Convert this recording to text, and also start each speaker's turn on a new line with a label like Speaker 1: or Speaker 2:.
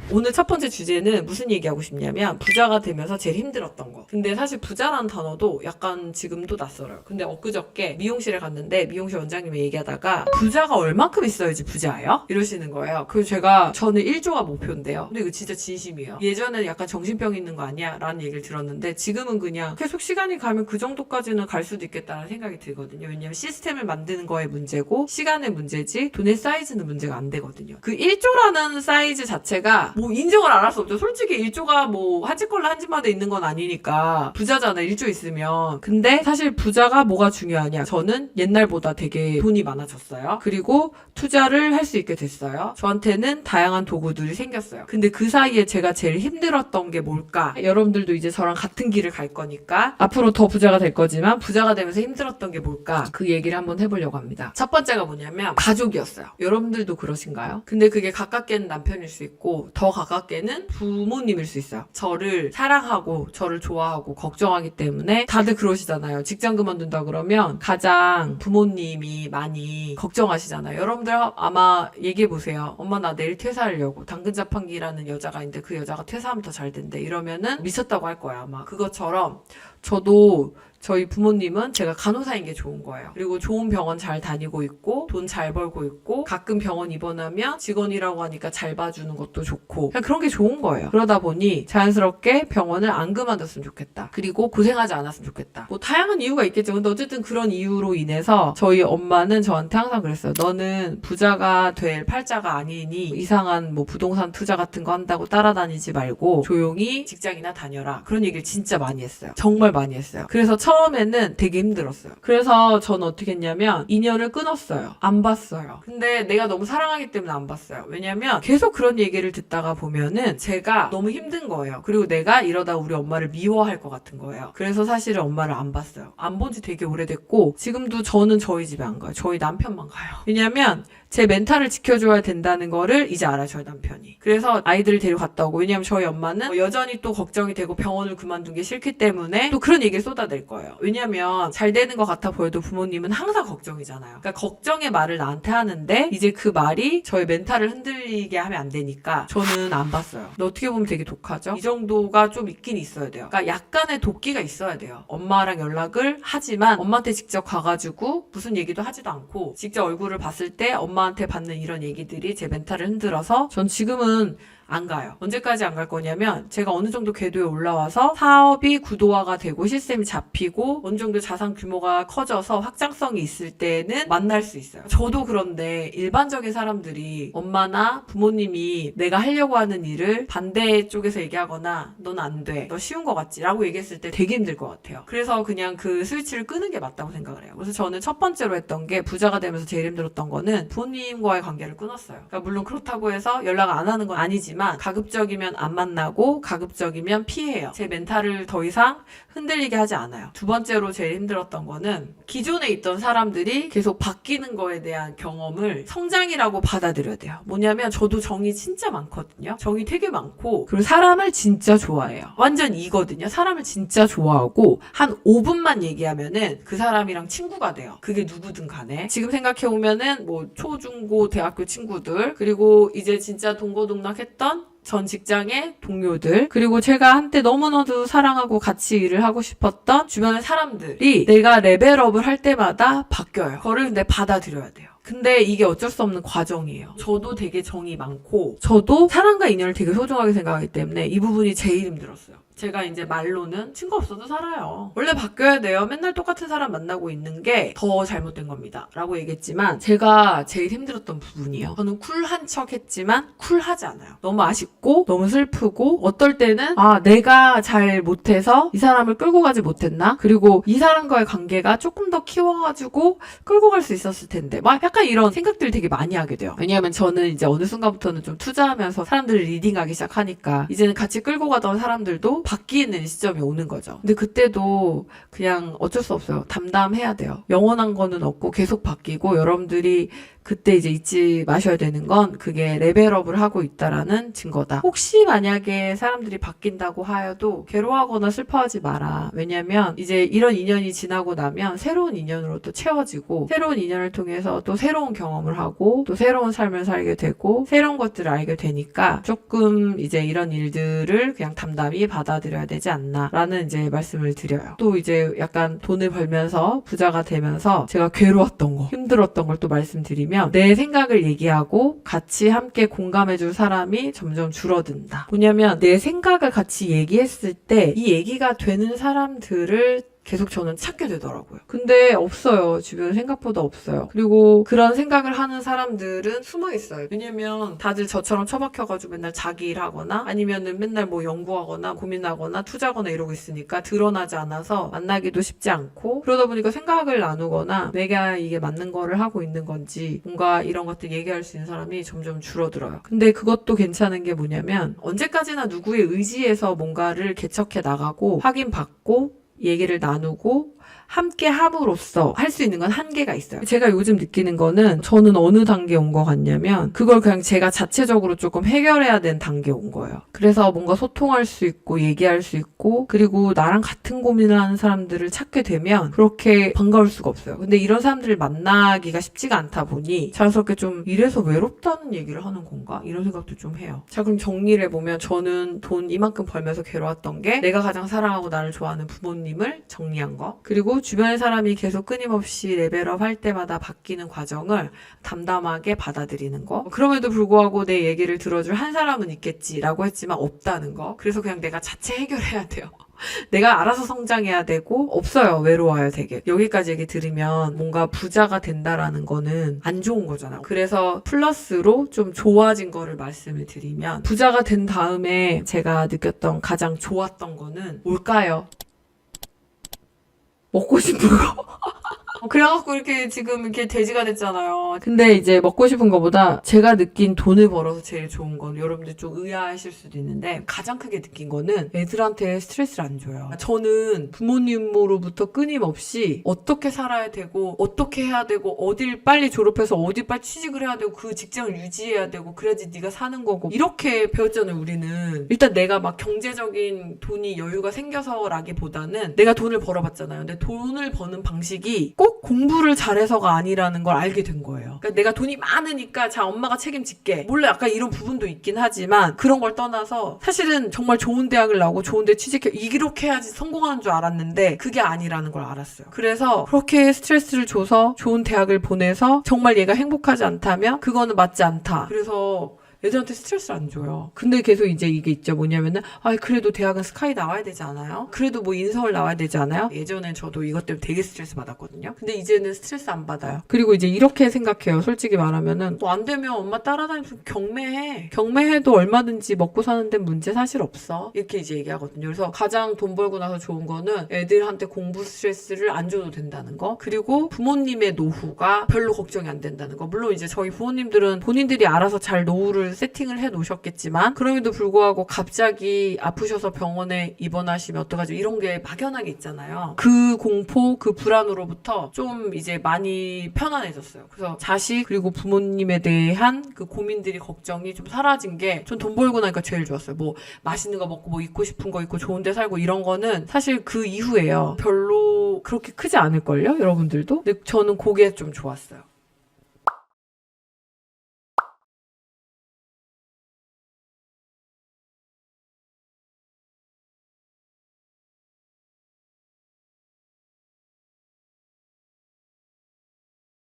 Speaker 1: 오늘 첫 번째 주제는 무슨 얘기하고 싶냐면 부자가 되면서 제일 힘들었던 거. 근데 사실 부자라는 단어도 약간 지금도 낯설어요. 근데 엊그저께 미용실에 갔는데 미용실 원장님이 얘기하다가 부자가 얼만큼 있어야지 부자예요? 이러시는 거예요. 그래서 저는 1조가 목표인데요. 근데 이거 진짜 진심이에요. 예전에는 약간 정신병 있는 거 아니야? 라는 얘기를 들었는데 지금은 그냥 계속 시간이 가면 그 정도까지는 갈 수도 있겠다는 생각이 들거든요. 왜냐면 시스템을 만드는 거의 문제고 시간의 문제지 돈의 사이즈는 문제가 안 되거든요. 그 1조라는 사이즈 자체가 뭐 인정을 안 할 수 없죠. 솔직히 1조가 뭐 한 집 꼴라 한 집마다 있는 건 아니니까 부자잖아 1조 있으면. 근데 사실 부자가 뭐가 중요하냐, 저는 옛날보다 되게 돈이 많아졌어요. 그리고 투자를 할 수 있게 됐어요. 저한테는 다양한 도구들이 생겼어요. 근데 그 사이에 제가 제일 힘들었던 게 뭘까? 여러분들도 이제 저랑 같은 길을 갈 거니까 앞으로 더 부자가 될 거지만 부자가 되면서 힘들었던 게 뭘까? 그 얘기를 한번 해보려고 합니다. 첫 번째가 뭐냐면 가족이었어요. 여러분들도 그러신가요? 근데 그게 가깝게는 남편일 수 있고 더 가깝게는 부모님일 수 있어요. 저를 사랑하고 저를 좋아하고 걱정하기 때문에 다들 그러시잖아요. 직장 그만둔다 그러면 가장 부모님이 많이 걱정하시잖아요. 여러분들 아마 얘기해보세요. 엄마 나 내일 퇴사하려고, 당근 자판기라는 여자가 있는데 그 여자가 퇴사하면 더 잘 된대 이러면은 미쳤다고 할 거야 아마. 그것처럼 저도 저희 부모님은 제가 간호사인 게 좋은 거예요. 그리고 좋은 병원 잘 다니고 있고 돈 잘 벌고 있고 가끔 병원 입원하면 직원이라고 하니까 잘 봐주는 것도 좋고 그냥 그런 게 좋은 거예요. 그러다 보니 자연스럽게 병원을 안 그만뒀으면 좋겠다. 그리고 고생하지 않았으면 좋겠다. 뭐 다양한 이유가 있겠죠. 근데 어쨌든 그런 이유로 인해서 저희 엄마는 저한테 항상 그랬어요. 너는 부자가 될 팔자가 아니니 이상한 뭐 부동산 투자 같은 거 한다고 따라다니지 말고 조용히 직장이나 다녀라. 그런 얘기를 진짜 많이 했어요. 정말 많이 했어요. 그래서 처음에는 되게 힘들었어요. 그래서 저는 어떻게 했냐면 인연을 끊었어요. 안 봤어요. 근데 내가 너무 사랑하기 때문에 안 봤어요. 왜냐면 계속 그런 얘기를 듣다가 보면은 제가 너무 힘든 거예요. 그리고 내가 이러다 우리 엄마를 미워할 것 같은 거예요. 그래서 사실은 엄마를 안 봤어요. 안 본 지 되게 오래됐고 지금도 저는 저희 집에 안 가요. 저희 남편만 가요. 왜냐면 제 멘탈을 지켜줘야 된다는 거를 이제 알아요, 저희 남편이. 그래서 아이들을 데려갔다 오고, 왜냐면 저희 엄마는 여전히 또 걱정이 되고 병원을 그만둔 게 싫기 때문에 또 그런 얘기를 쏟아낼 거예요. 왜냐면 잘 되는 것 같아 보여도 부모님은 항상 걱정이잖아요. 그러니까 걱정의 말을 나한테 하는데 이제 그 말이 저희 멘탈을 흔들리게 하면 안 되니까 저는 안 봤어요. 근데 어떻게 보면 되게 독하죠? 이 정도가 좀 있긴 있어야 돼요. 그러니까 약간의 도끼가 있어야 돼요. 엄마랑 연락을 하지만 엄마한테 직접 가가지고 무슨 얘기도 하지도 않고 직접 얼굴을 봤을 때 엄마한테 받는 이런 얘기들이 제 멘탈을 흔들어서 전 지금은 안 가요. 언제까지 안 갈 거냐면 제가 어느 정도 궤도에 올라와서 사업이 구도화가 되고 시스템이 잡히고 어느 정도 자산 규모가 커져서 확장성이 있을 때는 만날 수 있어요. 저도 그런데 일반적인 사람들이 엄마나 부모님이 내가 하려고 하는 일을 반대 쪽에서 얘기하거나 넌 안 돼, 너 쉬운 거 같지? 라고 얘기했을 때 되게 힘들 것 같아요. 그래서 그냥 그 스위치를 끄는 게 맞다고 생각을 해요. 그래서 저는 첫 번째로 했던 게 부자가 되면서 제일 힘들었던 거는 부모님과의 관계를 끊었어요. 그러니까 물론 그렇다고 해서 연락 안 하는 건 아니지만 가급적이면 안 만나고 가급적이면 피해요. 제 멘탈을 더 이상 흔들리게 하지 않아요. 두 번째로 제일 힘들었던 거는 기존에 있던 사람들이 계속 바뀌는 거에 대한 경험을 성장이라고 받아들여야 돼요. 뭐냐면 저도 정이 진짜 많거든요. 정이 되게 많고 그리고 사람을 진짜 좋아해요. 완전 이거든요. 사람을 진짜 좋아하고 한 5분만 얘기하면은 그 사람이랑 친구가 돼요. 그게 누구든 간에. 지금 생각해보면은 뭐 초, 중, 고, 대학교 친구들 그리고 이제 진짜 동고동락했던 전 직장의 동료들 그리고 제가 한때 너무나도 사랑하고 같이 일을 하고 싶었던 주변의 사람들이 내가 레벨업을 할 때마다 바뀌어요. 그거를 근데 받아들여야 돼요. 근데 이게 어쩔 수 없는 과정이에요. 저도 되게 정이 많고 저도 사람과 인연을 되게 소중하게 생각하기 때문에 이 부분이 제일 힘들었어요. 제가 이제 말로는 친구 없어도 살아요. 원래 바뀌어야 돼요. 맨날 똑같은 사람 만나고 있는 게 더 잘못된 겁니다. 라고 얘기했지만 제가 제일 힘들었던 부분이에요. 저는 쿨한 척 했지만 쿨하지 않아요. 너무 아쉽고 너무 슬프고 어떨 때는 내가 잘 못해서 이 사람을 끌고 가지 못했나? 그리고 이 사람과의 관계가 조금 더 키워가지고 끌고 갈 수 있었을 텐데 막 약간 이런 생각들을 되게 많이 하게 돼요. 왜냐하면 저는 이제 어느 순간부터는 좀 투자하면서 사람들을 리딩하기 시작하니까 이제는 같이 끌고 가던 사람들도 바뀌는 시점이 오는 거죠. 근데 그때도 그냥 어쩔 수 없어요. 담담해야 돼요. 영원한 거는 없고 계속 바뀌고 여러분들이 그때 이제 잊지 마셔야 되는 건 그게 레벨업을 하고 있다라는 증거다. 혹시 만약에 사람들이 바뀐다고 하여도 괴로워하거나 슬퍼하지 마라. 왜냐면 이제 이런 인연이 지나고 나면 새로운 인연으로 또 채워지고 새로운 인연을 통해서 또 새로운 경험을 하고 또 새로운 삶을 살게 되고 새로운 것들을 알게 되니까 조금 이제 이런 일들을 그냥 담담히 받아들여야 되지 않나 라는 이제 말씀을 드려요. 또 이제 약간 돈을 벌면서 부자가 되면서 제가 괴로웠던 거 힘들었던 걸 또 말씀드리면 내 생각을 얘기하고 같이 함께 공감해줄 사람이 점점 줄어든다. 뭐냐면 내 생각을 같이 얘기했을 때 이 얘기가 되는 사람들을 계속 저는 찾게 되더라고요. 근데 없어요. 주변에 생각보다 없어요. 그리고 그런 생각을 하는 사람들은 숨어 있어요. 왜냐면 다들 저처럼 처박혀가지고 맨날 자기 일하거나 아니면은 맨날 뭐 연구하거나 고민하거나 투자하거나 이러고 있으니까 드러나지 않아서 만나기도 쉽지 않고 그러다 보니까 생각을 나누거나 내가 이게 맞는 거를 하고 있는 건지 뭔가 이런 것들 얘기할 수 있는 사람이 점점 줄어들어요. 근데 그것도 괜찮은 게 뭐냐면 언제까지나 누구의 의지에서 뭔가를 개척해 나가고 확인받고 얘기를 나누고 함께 함으로써 할 수 있는 건 한계가 있어요. 제가 요즘 느끼는 거는 저는 어느 단계에 온 것 같냐면 그걸 그냥 제가 자체적으로 조금 해결해야 되는 단계에 온 거예요. 그래서 뭔가 소통할 수 있고 얘기할 수 있고 그리고 나랑 같은 고민을 하는 사람들을 찾게 되면 그렇게 반가울 수가 없어요. 근데 이런 사람들을 만나기가 쉽지가 않다 보니 자연스럽게 좀 이래서 외롭다는 얘기를 하는 건가? 이런 생각도 좀 해요. 자, 그럼 정리를 해보면 저는 돈 이만큼 벌면서 괴로웠던 게 내가 가장 사랑하고 나를 좋아하는 부모님을 정리한 거 그리고 주변의 사람이 계속 끊임없이 레벨업 할 때마다 바뀌는 과정을 담담하게 받아들이는 거. 그럼에도 불구하고 내 얘기를 들어줄 한 사람은 있겠지라고 했지만 없다는 거. 그래서 그냥 내가 자체 해결해야 돼요. 내가 알아서 성장해야 되고 없어요. 외로워요 되게. 여기까지 얘기 들으면 뭔가 부자가 된다라는 거는 안 좋은 거잖아요. 그래서 플러스로 좀 좋아진 거를 말씀을 드리면 부자가 된 다음에 제가 느꼈던 가장 좋았던 거는 뭘까요? 먹고 싶은 거. 그래갖고 이렇게 지금 이렇게 돼지가 됐잖아요. 근데 이제 먹고 싶은 거보다 제가 느낀 돈을 벌어서 제일 좋은 건 여러분들 좀 의아하실 수도 있는데 가장 크게 느낀 거는 애들한테 스트레스를 안 줘요. 저는 부모님으로부터 끊임없이 어떻게 살아야 되고 어떻게 해야 되고 어딜 빨리 졸업해서 어디 빨리 취직을 해야 되고 그 직장을 유지해야 되고 그래야지 네가 사는 거고 이렇게 배웠잖아요. 우리는 일단 내가 막 경제적인 돈이 여유가 생겨서라기보다는 내가 돈을 벌어봤잖아요. 근데 돈을 버는 방식이 꼭 공부를 잘해서가 아니라는 걸 알게 된 거예요. 그러니까 내가 돈이 많으니까 자 엄마가 책임질게. 물론 약간 이런 부분도 있긴 하지만 그런 걸 떠나서 사실은 정말 좋은 대학을 나오고 좋은 데 취직해 이렇게 해야지 성공하는 줄 알았는데 그게 아니라는 걸 알았어요. 그래서 그렇게 스트레스를 줘서 좋은 대학을 보내서 정말 얘가 행복하지 않다면 그거는 맞지 않다. 그래서 애들한테 스트레스를 안 줘요. 근데 계속 이제 이게 있죠. 뭐냐면은 그래도 대학은 스카이 나와야 되지 않아요? 그래도 뭐 인서울 나와야 되지 않아요? 예전엔 저도 이것 때문에 되게 스트레스 받았거든요. 근데 이제는 스트레스 안 받아요. 그리고 이제 이렇게 생각해요. 솔직히 말하면은 안 되면 엄마 따라다니면서 경매해. 경매해도 얼마든지 먹고 사는 데는 문제 사실 없어. 이렇게 이제 얘기하거든요. 그래서 가장 돈 벌고 나서 좋은 거는 애들한테 공부 스트레스를 안 줘도 된다는 거. 그리고 부모님의 노후가 별로 걱정이 안 된다는 거. 물론 이제 저희 부모님들은 본인들이 알아서 잘 노후를 세팅을 해 놓으셨겠지만 그럼에도 불구하고 갑자기 아프셔서 병원에 입원하시면 어떡하지 이런 게 막연하게 있잖아요. 그 공포 그 불안으로부터 좀 이제 많이 편안해졌어요. 그래서 자식 그리고 부모님에 대한 그 고민들이 걱정이 좀 사라진 게 전 돈 벌고 나니까 제일 좋았어요. 뭐 맛있는 거 먹고 뭐 입고 싶은 거 입고 좋은 데 살고 이런 거는 사실 그 이후에요. 별로 그렇게 크지 않을걸요? 여러분들도? 근데 저는 그게 좀 좋았어요.